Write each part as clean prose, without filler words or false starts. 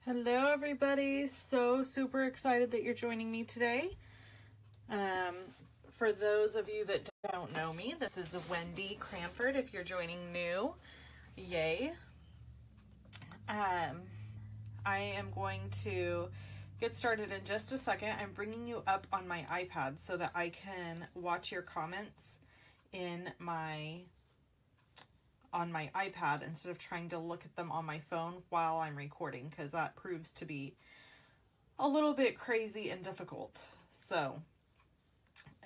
Hello everybody, so super excited that you're joining me today. For those of you that don't know me, this is Wendy Cranford. If you're joining new, yay. I am going to get started in just a second. I'm bringing you up on my iPad so that I can watch your comments on my iPad instead of trying to look at them on my phone while I'm recording, because that proves to be a little bit crazy and difficult. So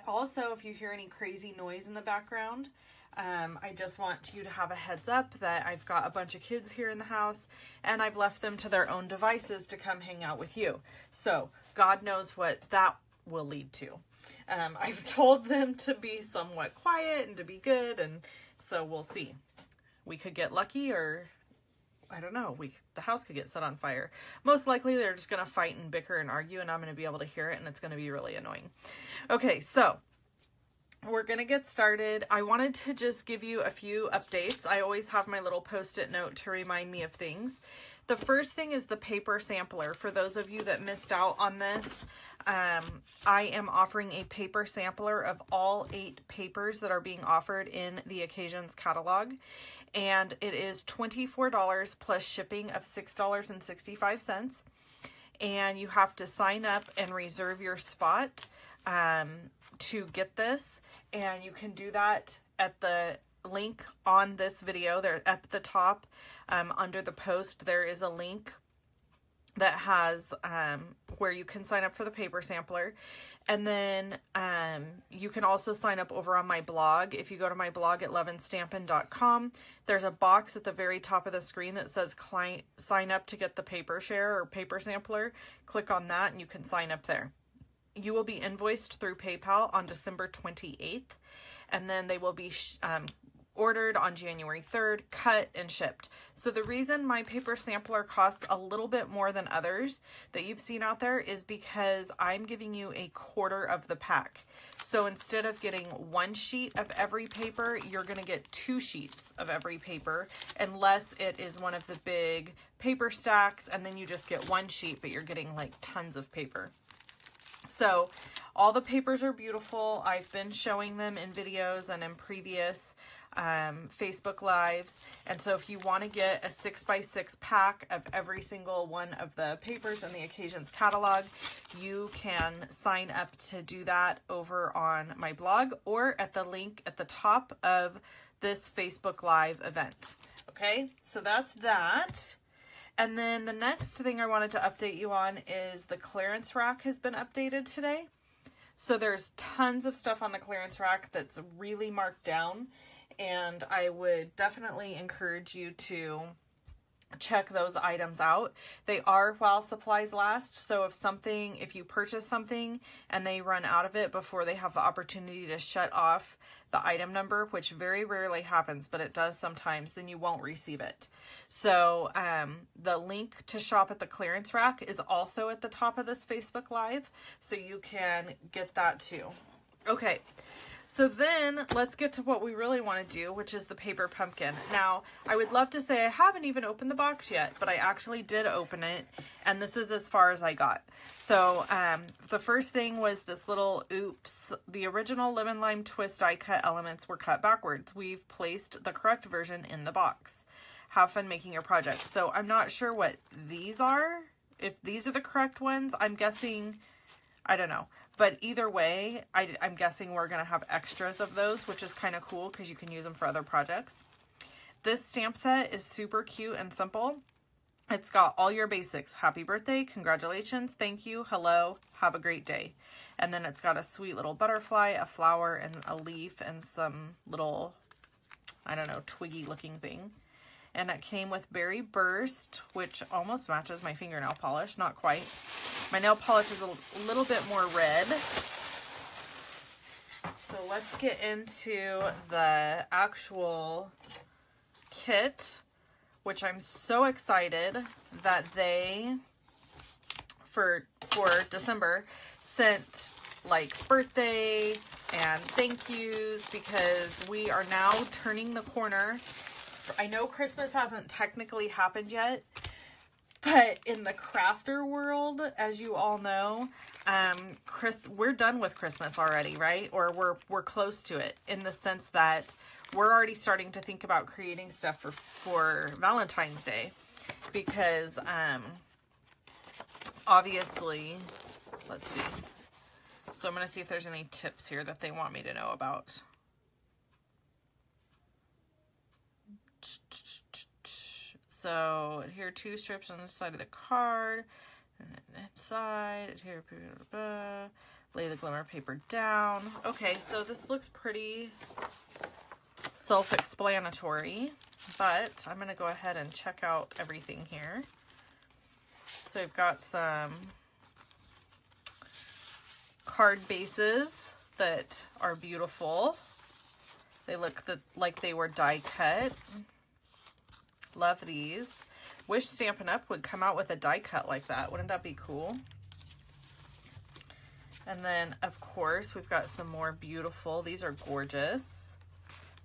also, if you hear any crazy noise in the background, I just want you to have a heads up that I've got a bunch of kids here in the house and I've left them to their own devices to come hang out with you. So God knows what that will lead to. I've told them to be somewhat quiet and to be good, and so we'll see. We could get lucky, or I don't know, the house could get set on fire. Most likely they're just going to fight and bicker and argue, and I'm going to be able to hear it, and it's going to be really annoying. Okay, so we're going to get started. I wanted to just give you a few updates. I always have my little post-it note to remind me of things. The first thing is the paper sampler. For those of you that missed out on this, I am offering a paper sampler of all 8 papers that are being offered in the Occasions catalog. And it is $24 plus shipping of $6.65. And you have to sign up and reserve your spot to get this. And you can do that at the link on this video. There at the top under the post, there is a link that has where you can sign up for the paper sampler. And then you can also sign up over on my blog. If you go to my blog at loveandstampin.com, there's a box at the very top of the screen that says sign up to get the paper share or paper sampler. Click on that and you can sign up there. You will be invoiced through PayPal on December 28th, and then they will be ordered on January 3rd, cut and shipped. So the reason my paper sampler costs a little bit more than others that you've seen out there is because I'm giving you a quarter of the pack. So instead of getting 1 sheet of every paper, you're going to get 2 sheets of every paper, unless it is one of the big paper stacks, and then you just get 1 sheet, but you're getting like tons of paper. So all the papers are beautiful. I've been showing them in videos and in previous Facebook Lives. And so if you want to get a 6x6 pack of every single one of the papers in the Occasions catalog, you can sign up to do that over on my blog or at the link at the top of this Facebook Live event. Okay, so that's that. And then the next thing I wanted to update you on is the clearance rack has been updated today. So there's tons of stuff on the clearance rack that's really marked down, and I would definitely encourage you to check those items out. They are while supplies last, so if you purchase something and they run out of it before they have the opportunity to shut off the item number, which very rarely happens, but it does sometimes, then you won't receive it. So the link to shop at the clearance rack is also at the top of this Facebook Live, so you can get that too. Okay, so then let's get to what we really want to do, which is the paper pumpkin. Now, I would love to say I haven't even opened the box yet, but I actually did open it, and this is as far as I got. So the first thing was this little oops. The original lemon lime twist die cut elements were cut backwards. We've placed the correct version in the box. Have fun making your project. So I'm not sure what these are. If these are the correct ones, I'm guessing, I don't know. But either way, I'm guessing we're going to have extras of those, which is kind of cool because you can use them for other projects. This stamp set is super cute and simple. It's got all your basics. Happy birthday, congratulations, thank you, hello, have a great day. And then it's got a sweet little butterfly, a flower, and a leaf, and some little, I don't know, twiggy looking thing. And it came with Berry Burst, which almost matches my fingernail polish. Not quite. My nail polish is a little bit more red. So let's get into the actual kit, which I'm so excited that they, for December, sent like birthday and thank yous, because we are now turning the corner. I know Christmas hasn't technically happened yet, But in the crafter world, as you all know, we're done with Christmas already, right? Or we're close to it, in the sense that we're already starting to think about creating stuff for Valentine's Day, because obviously, let's see. So I'm going to see if there's any tips here that they want me to know about. So adhere 2 strips on the side of the card, and inside, adhere, lay the glimmer paper down. Okay, so this looks pretty self-explanatory, but I'm going to go ahead and check out everything here. So I've got some card bases that are beautiful. They look like they were die cut. Love these. Wish Stampin' Up! Would come out with a die cut like that. Wouldn't that be cool? And then, of course, we've got some more beautiful. These are gorgeous.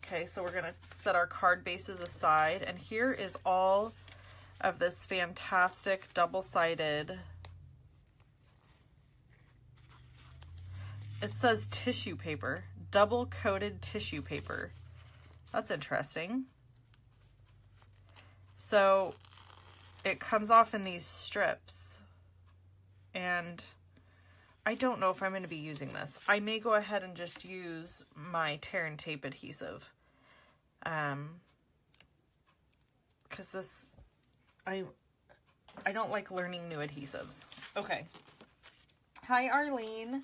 Okay, so we're going to set our card bases aside. And here is all of this fantastic double-sided. It says tissue paper. Double-coated tissue paper. That's interesting. So it comes off in these strips, and I don't know if I'm going to be using this. I may go ahead and just use my tear and tape adhesive, because this, I don't like learning new adhesives. Okay. Hi, Arlene.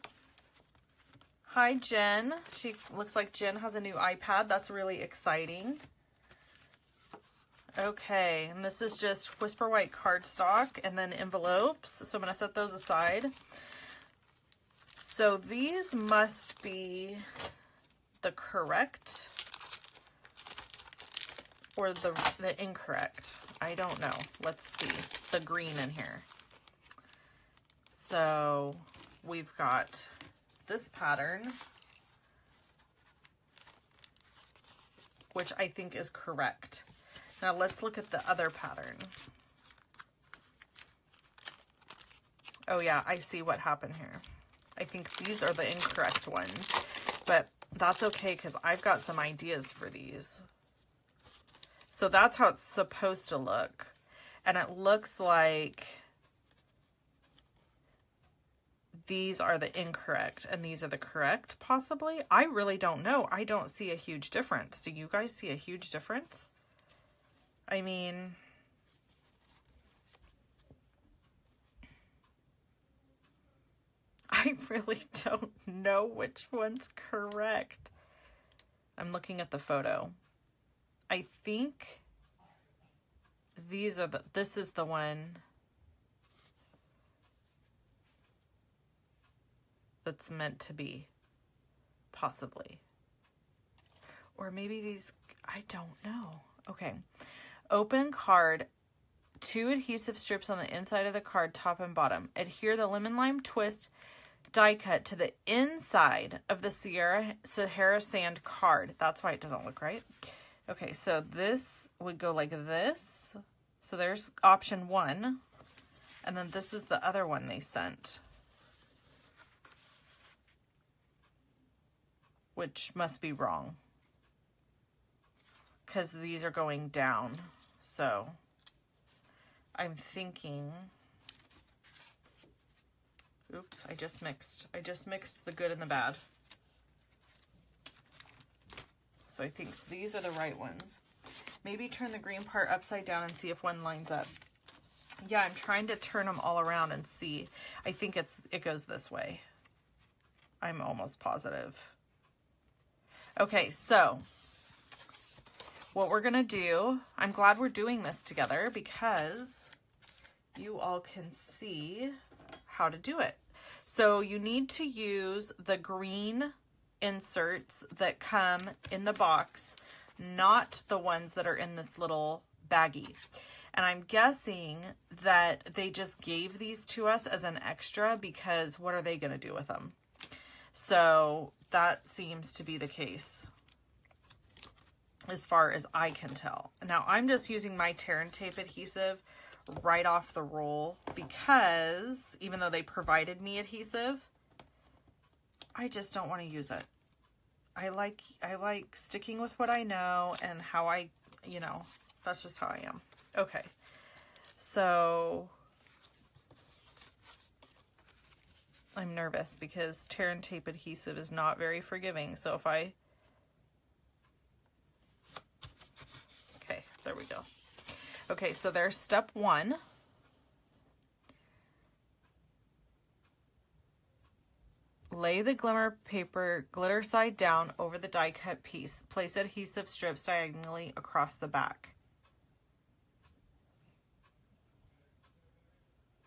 Hi, Jen. She looks like Jen has a new iPad. That's really exciting. Okay, and this is just Whisper White cardstock and then envelopes. So I'm going to set those aside. So these must be the correct or the incorrect. I don't know. Let's see. The green in here. So we've got this pattern, which I think is correct. Now let's look at the other pattern. Oh yeah, I see what happened here. I think these are the incorrect ones, but that's okay because I've got some ideas for these. So that's how it's supposed to look. And it looks like these are the incorrect and these are the correct, possibly. I really don't know. I don't see a huge difference. Do you guys see a huge difference? I mean, I really don't know which one's correct. I'm looking at the photo. I think these are this is the one that's meant to be, possibly. Or maybe these, I don't know. Okay. Open card, 2 adhesive strips on the inside of the card, top and bottom. Adhere the lemon lime twist die cut to the inside of the Sahara Sand card. That's why it doesn't look right. Okay, so this would go like this. So there's option 1. And then this is the other one they sent, which must be wrong because these are going down. So I'm thinking, oops, I just mixed the good and the bad. So I think these are the right ones. Maybe turn the green part upside down and see if one lines up. Yeah, I'm trying to turn them all around and see. I think it goes this way. I'm almost positive. Okay, so what we're gonna do, I'm glad we're doing this together because you all can see how to do it. So you need to use the green inserts that come in the box, not the ones that are in this little baggie. And I'm guessing that they just gave these to us as an extra because what are they going to do with them? So that seems to be the case as far as I can tell. Now I'm just using my tear and tape adhesive right off the roll because even though they provided me adhesive, I just don't want to use it. I like sticking with what I know and how I, you know, that's just how I am. Okay. So I'm nervous because tear and tape adhesive is not very forgiving. So if I, okay, there we go. Okay, so there's step 1. Lay the glimmer paper glitter side down over the die cut piece. Place adhesive strips diagonally across the back.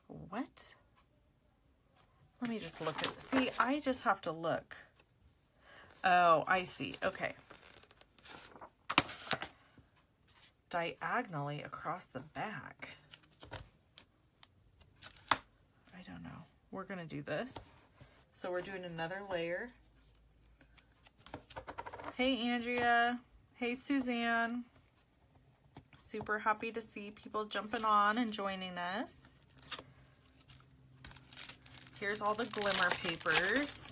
What? Let me just look at, see, I just have to look. Oh, I see. Okay. Diagonally across the back. I don't know. We're going to do this. So we're doing another layer. Hey, Andrea. Hey, Suzanne. Super happy to see people jumping on and joining us. Here's all the glimmer papers.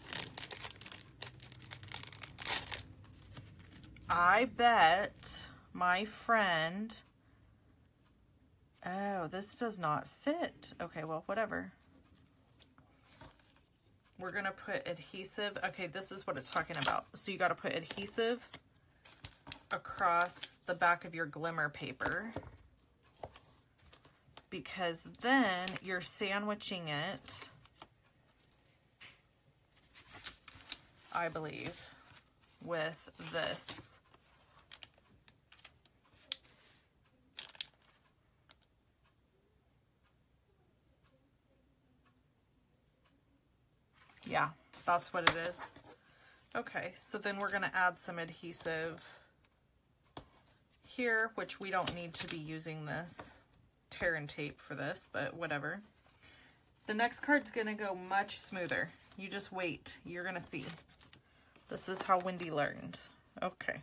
I bet my friend... Oh, this does not fit. Okay, well, whatever. We're going to put adhesive. Okay, this is what it's talking about. So you got to put adhesive across the back of your glimmer paper because then you're sandwiching it, I believe, with this. Yeah, that's what it is. Okay, so then we're going to add some adhesive here, which we don't need to be using this tear and tape for this, but whatever. The next card's going to go much smoother. You just wait. You're going to see. This is how Wendy learned. Okay.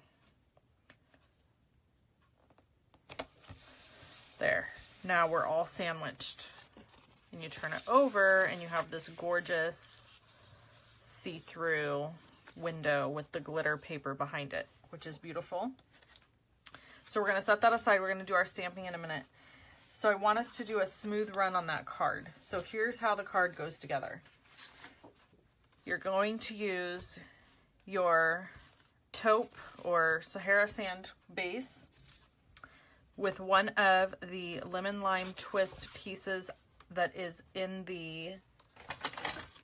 There. Now we're all sandwiched. And you turn it over and you have this gorgeous see-through window with the glitter paper behind it, which is beautiful. So we're going to set that aside. We're going to do our stamping in a minute. So I want us to do a smooth run on that card. So here's how the card goes together. You're going to use your taupe or Sahara sand base with one of the lemon lime twist pieces that is in the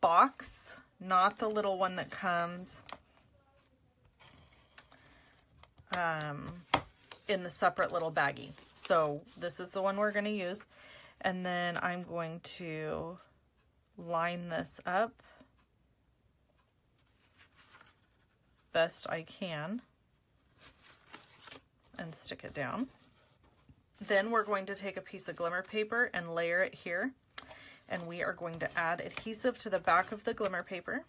box, not the little one that comes in the separate little baggie. So this is the one we're going to use. And then I'm going to line this up best I can and stick it down. Then we're going to take a piece of glimmer paper and layer it here. And we are going to add adhesive to the back of the glimmer paper.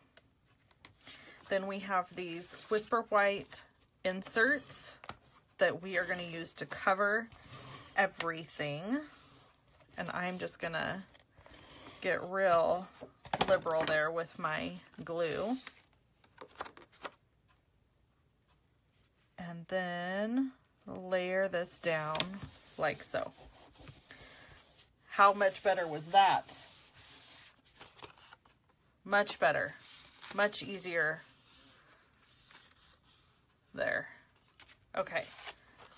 Then we have these Whisper White inserts that we are going to use to cover everything. And I'm just going to get real liberal there with my glue. And then layer this down like so. How much better was that? Much better. Much easier. There. Okay.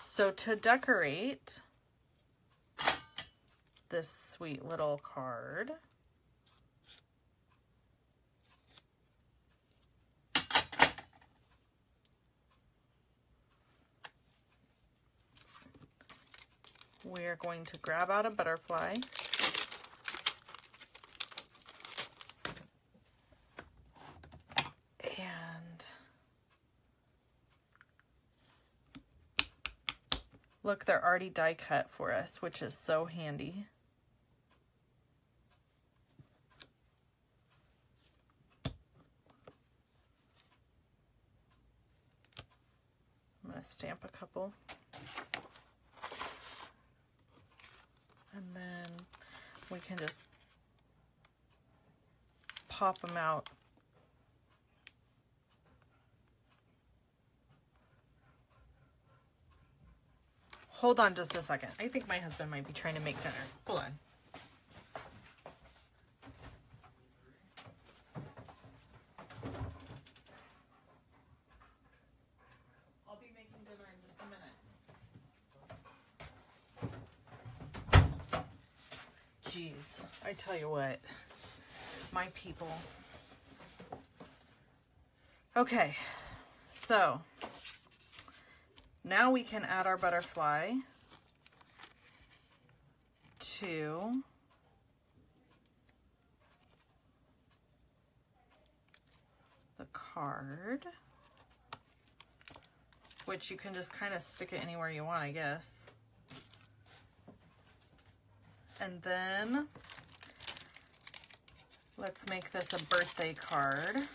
So to decorate this sweet little card, we are going to grab out a butterfly. And look, they're already die cut for us, which is so handy. I'm going to stamp a couple. And then we can just pop them out. Hold on just a second. I think my husband might be trying to make dinner. Hold on. I'll be making dinner in just a minute. Jeez, I tell you what, my people. Okay, so now we can add our butterfly to the card, which you can just kind of stick it anywhere you want, I guess. And then let's make this a birthday card.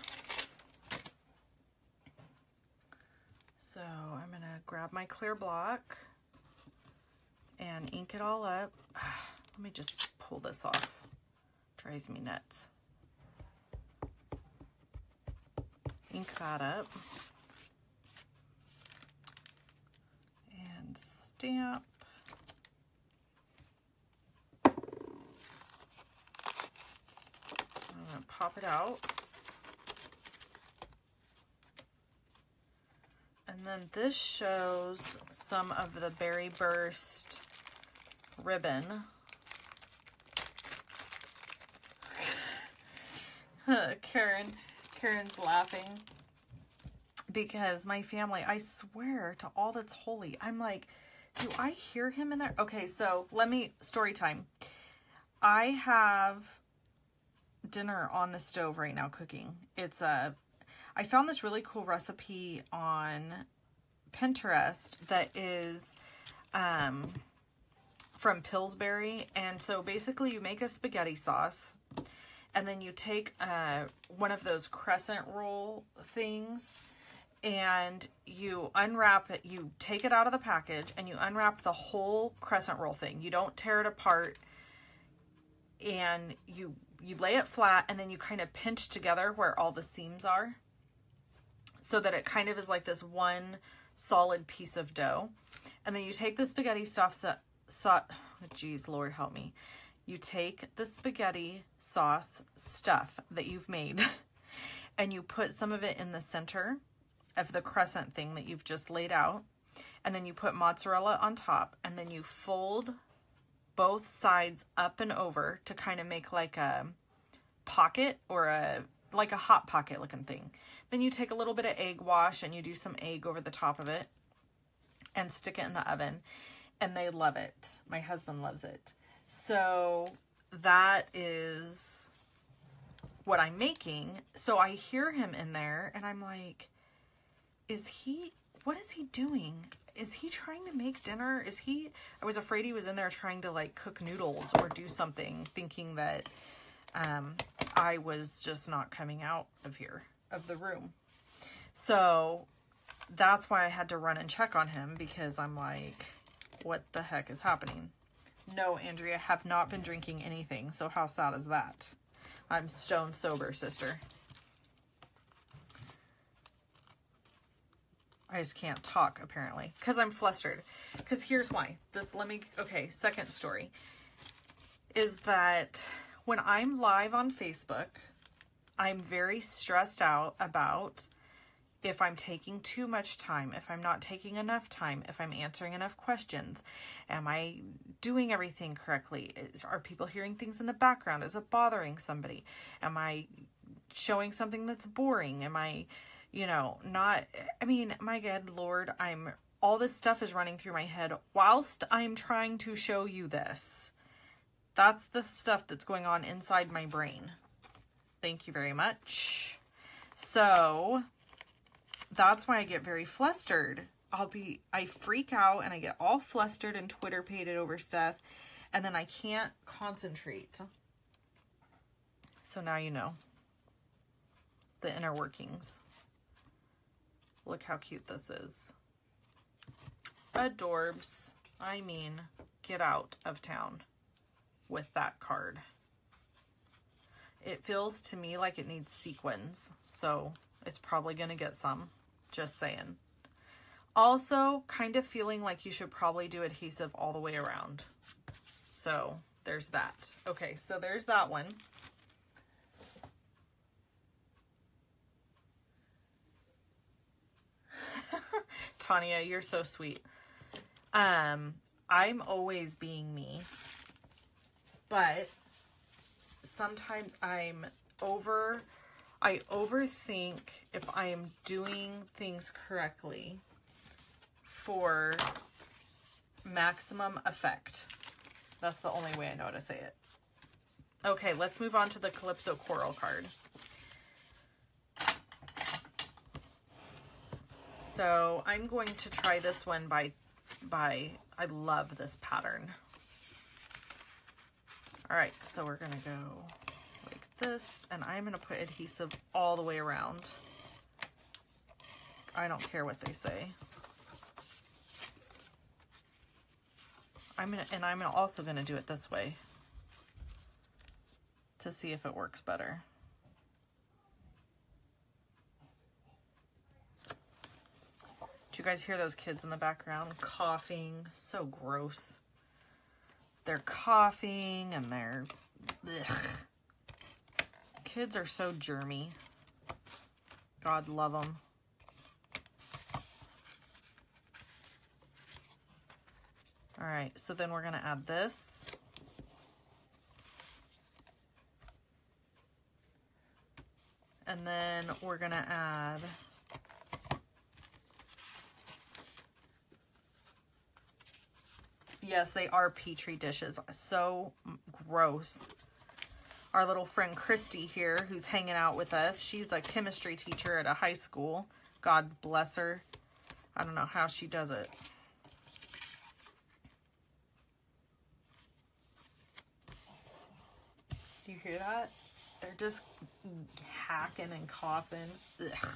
So I'm going to grab my clear block and ink it all up. Let me just pull this off. Drives me nuts. Ink that up. And stamp. I'm going to pop it out. And then this shows some of the Berry Burst ribbon. Karen's laughing because my family, I swear to all that's holy, I'm like, do I hear him in there? Okay, so story time. I have dinner on the stove right now cooking. I found this really cool recipe on Pinterest that is from Pillsbury. And so basically you make a spaghetti sauce and then you take one of those crescent roll things and you unwrap it. You take it out of the package and you unwrap the whole crescent roll thing. You don't tear it apart, and you lay it flat and then you kind of pinch together where all the seams are, so that it kind of is like this one solid piece of dough. And then you take the spaghetti geez, Lord help me. You take the spaghetti sauce stuff that you've made and you put some of it in the center of the crescent thing that you've just laid out. And then you put mozzarella on top, and then you fold both sides up and over to kind of make like a pocket, or like a hot pocket looking thing. Then you take a little bit of egg wash and you do some egg over the top of it and stick it in the oven, and they love it. My husband loves it. So that is what I'm making. So I hear him in there and I'm like, what is he doing? Is he trying to make dinner? I was afraid he was in there trying to like cook noodles or do something, thinking that I was just not coming out of the room. So that's why I had to run and check on him, because I'm like, what the heck is happening? No, Andrea, I have not been drinking anything. So how sad is that? I'm stone sober, sister. I just can't talk, apparently, because I'm flustered. Because here's why. Second story is that when I'm live on Facebook, I'm very stressed out about if I'm taking too much time, if I'm not taking enough time, if I'm answering enough questions. Am I doing everything correctly? Are people hearing things in the background? Is it bothering somebody? Am I showing something that's boring? Am I, not, my good Lord, all this stuff is running through my head whilst I'm trying to show you this. That's the stuff that's going on inside my brain. Thank you very much. So that's why I get very flustered. I freak out and I get all flustered and Twitter pated over stuff, and then I can't concentrate. So now you know the inner workings. Look how cute this is. Adorbs. Get out of town. with that card. It feels to me like it needs sequins, so it's probably going to get some, just saying. Also, kind of feeling like you should probably do adhesive all the way around. So there's that. Okay, so there's that one. Tanya, you're so sweet. I'm always being me, but sometimes I overthink if I am doing things correctly for maximum effect. That's the only way I know how to say it. Okay, let's move on to the Calypso Coral card. So I'm going to try this one by I love this pattern. All right, so we're gonna go like this, and I'm gonna put adhesive all the way around. I don't care what they say. I'm also gonna do it this way to see if it works better. Do you guys hear those kids in the background coughing? So gross. They're coughing and they're... ugh. Kids are so germy. God love them. All right, so then we're gonna add this. And then we're gonna add yes, they are Petri dishes. So gross. Our little friend Christy here, who's hanging out with us, she's a chemistry teacher at a high school. God bless her. I don't know how she does it. Do you hear that? They're just hacking and coughing. Ugh.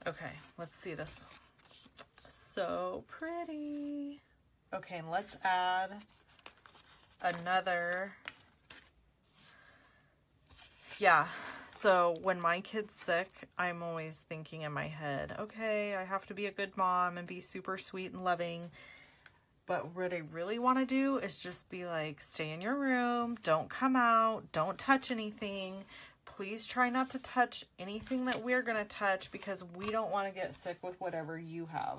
Okay, let's see this. So pretty. Okay, and let's add another. Yeah, so when my kid's sick, I'm always thinking in my head, okay, I have to be a good mom and be super sweet and loving. But what I really want to do is just be like, stay in your room, don't come out, don't touch anything. Please try not to touch anything that we're going to touch because we don't want to get sick with whatever you have.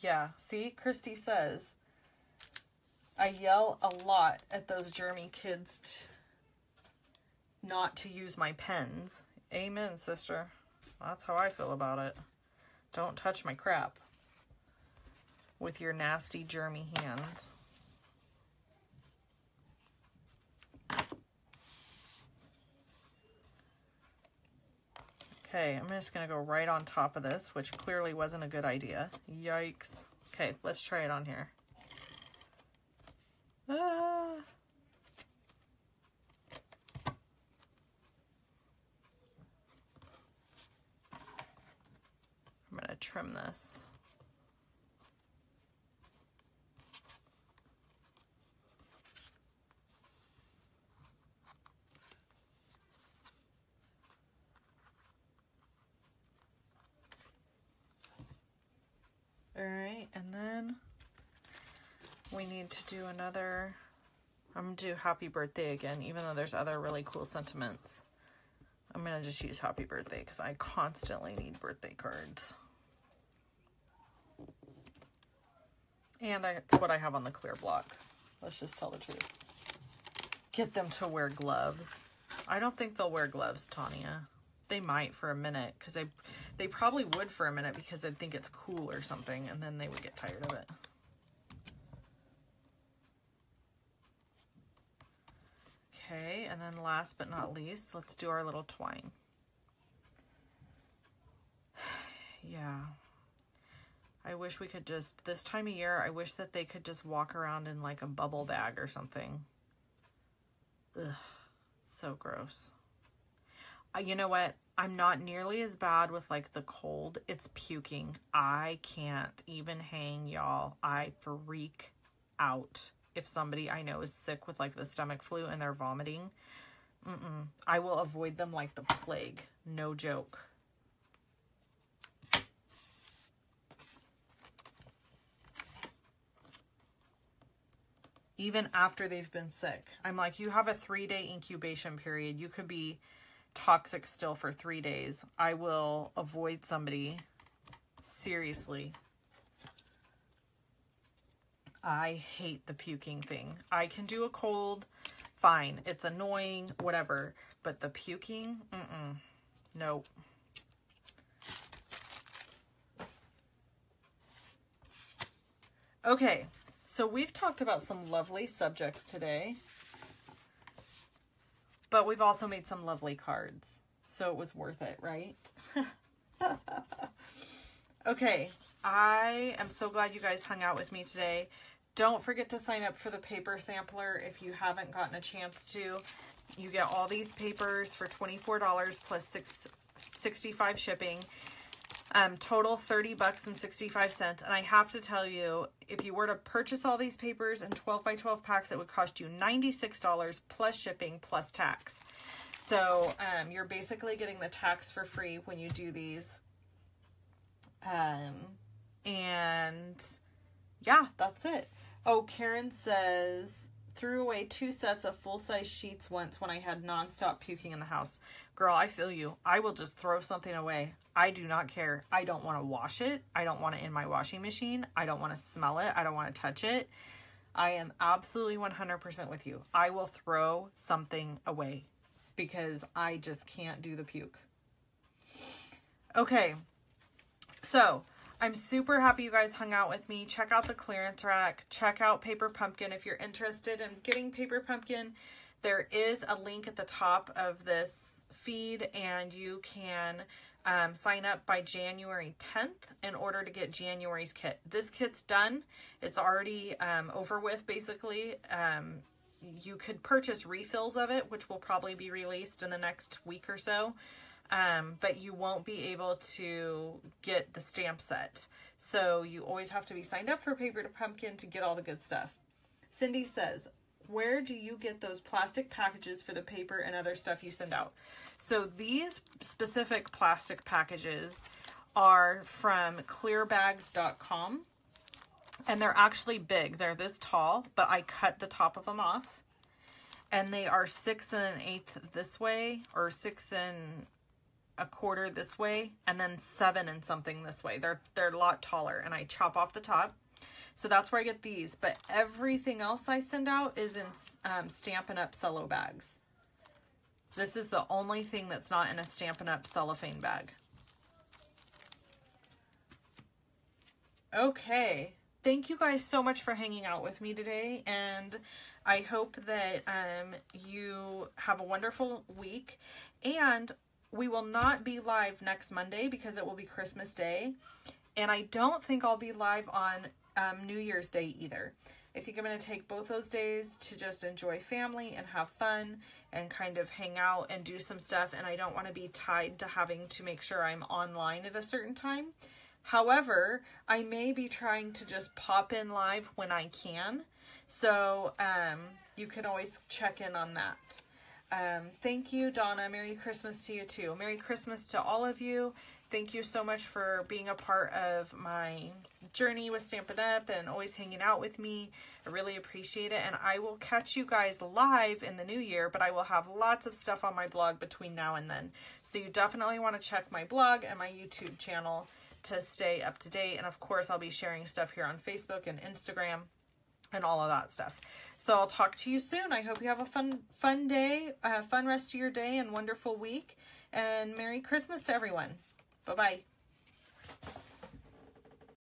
Yeah, see, Christy says, I yell a lot at those germy kids not to use my pens. Amen, sister. That's how I feel about it. Don't touch my crap with your nasty germy hands. Okay, I'm just going to go right on top of this, which clearly wasn't a good idea. Yikes. Okay, let's try it on here. Ah. I'm going to trim this. Alright, and then we need to do another, I'm going to do happy birthday again, even though there's other really cool sentiments. I'm going to just use happy birthday because I constantly need birthday cards. And it's what I have on the clear block. Let's just tell the truth. Get them to wear gloves. I don't think they'll wear gloves, Tanya. They might for a minute because they probably would for a minute because they'd think it's cool or something, and then they would get tired of it. Okay, and then last but not least, let's do our little twine. Yeah. I wish we could just, this time of year, I wish that they could just walk around in like a bubble bag or something. Ugh, so gross. You know what? I'm not nearly as bad with like the cold. It's puking. I can't even hang, y'all. I freak out if somebody I know is sick with like the stomach flu and they're vomiting. I will avoid them like the plague. No joke. Even after they've been sick. I'm like, you have a 3-day incubation period. You could be toxic still for 3 days. I will avoid somebody. Seriously. I hate the puking thing. I can do a cold, fine. It's annoying, whatever. But the puking, nope. Okay, so we've talked about some lovely subjects today. But we've also made some lovely cards. So it was worth it, right? Okay, I am so glad you guys hung out with me today. Don't forget to sign up for the paper sampler if you haven't gotten a chance to. You get all these papers for $24 plus $65 shipping. Total $30.65. And I have to tell you, if you were to purchase all these papers in 12 by 12 packs, it would cost you $96 plus shipping plus tax. So you're basically getting the tax for free when you do these. And yeah, that's it. Oh, Karen says, threw away 2 sets of full-size sheets once when I had nonstop puking in the house. Girl, I feel you. I will just throw something away. I do not care. I don't want to wash it. I don't want it in my washing machine. I don't want to smell it. I don't want to touch it. I am absolutely 100% with you. I will throw something away because I just can't do the puke. Okay. So, I'm super happy you guys hung out with me. Check out the clearance rack. Check out Paper Pumpkin. If you're interested in getting Paper Pumpkin, there is a link at the top of this feed, and you can sign up by January 10th in order to get January's kit. This kit's done. It's already over with, basically. You could purchase refills of it, which will probably be released in the next week or so. But you won't be able to get the stamp set. So you always have to be signed up for Paper to Pumpkin to get all the good stuff. Cindy says, where do you get those plastic packages for the paper and other stuff you send out? So these specific plastic packages are from clearbags.com. And they're actually big. They're this tall, but I cut the top of them off. And they are 6 1/8 this way, or 6 1/4 this way, and then 7 and something this way. They're a lot taller, and I chop off the top. So that's where I get these. But everything else I send out is in Stampin' Up! Cello bags. This is the only thing that's not in a Stampin' Up! Cellophane bag. Okay. Thank you guys so much for hanging out with me today, and I hope that you have a wonderful week. And we will not be live next Monday because it will be Christmas Day, and I don't think I'll be live on New Year's Day either. I think I'm going to take both those days to just enjoy family and have fun and kind of hang out and do some stuff, and I don't want to be tied to having to make sure I'm online at a certain time. However, I may be trying to just pop in live when I can. So, you can always check in on that. Thank you, Donna. Merry Christmas to you too. Merry Christmas to all of you. Thank you so much for being a part of my journey with Stampin' Up! And always hanging out with me. I really appreciate it. And I will catch you guys live in the new year, but I will have lots of stuff on my blog between now and then. So you definitely want to check my blog and my YouTube channel to stay up to date. And of course, I'll be sharing stuff here on Facebook and Instagram and all of that stuff. So I'll talk to you soon. I hope you have a fun day, fun rest of your day and wonderful week. And Merry Christmas to everyone. Bye-bye.